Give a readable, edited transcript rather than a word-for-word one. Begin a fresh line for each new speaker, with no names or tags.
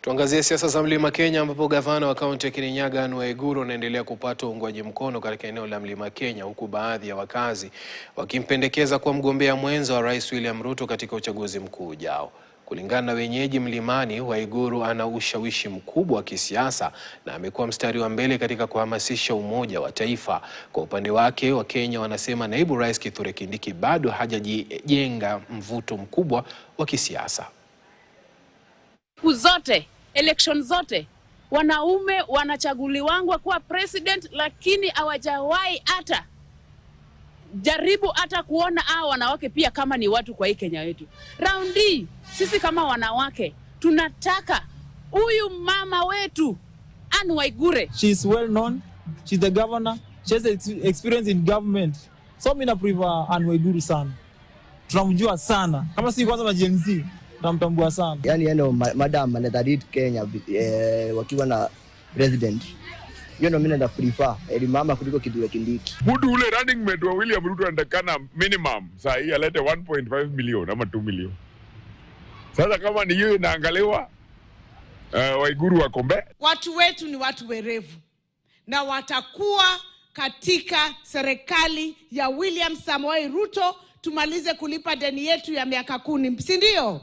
Tuangazie siasa za Mlima Kenya ambapo gavana wa kaunti ya Kirinyaga Anne Waiguru anaendelea kupata uungwaji mkono katika eneo la Mlima Kenya, huku baadhi ya wakazi wakimpendekeza kuwa mgombea mwenza wa Rais William Ruto katika uchaguzi mkuu ujao. Kulingana na wenyeji mlimani, Waiguru ana ushawishi mkubwa wa kisiasa na amekuwa mstari wa mbele katika kuhamasisha umoja wa taifa. Kwa upande wake, Wakenya wanasema naibu Rais Kithure Kindiki bado hajajenga mvuto mkubwa wa kisiasa.
Zote election zote wanaume wanachaguliwa kuwa president, lakini hawajawahi hata jaribu hata kuona hao wanawake pia kama ni watu kwa hii Kenya yetu. Raundi sisi kama wanawake tunataka huyu mama wetu Anne Waiguru.
She is well known, she's the governor, she has experience in government. So mimi na prefer Anne Waiguru sana. Tunamjua sana. Kama si kwanza na Gen Z tunamtambua sana.
Yani madam anadhari Kenya wakiwa na president. Mimi na prefer mama kuliko Kithure Kindiki.
Mudu ule running mate wa William Ruto anataka minimum saa hii alete 1.5 million ama 2 million. Sasa kama ni hiyo inaangaliwa, Waiguru wakombe.
Watu wetu ni watu werevu na watakuwa katika serikali ya William Samoei Ruto tumalize kulipa deni yetu ya miaka 10, si ndio?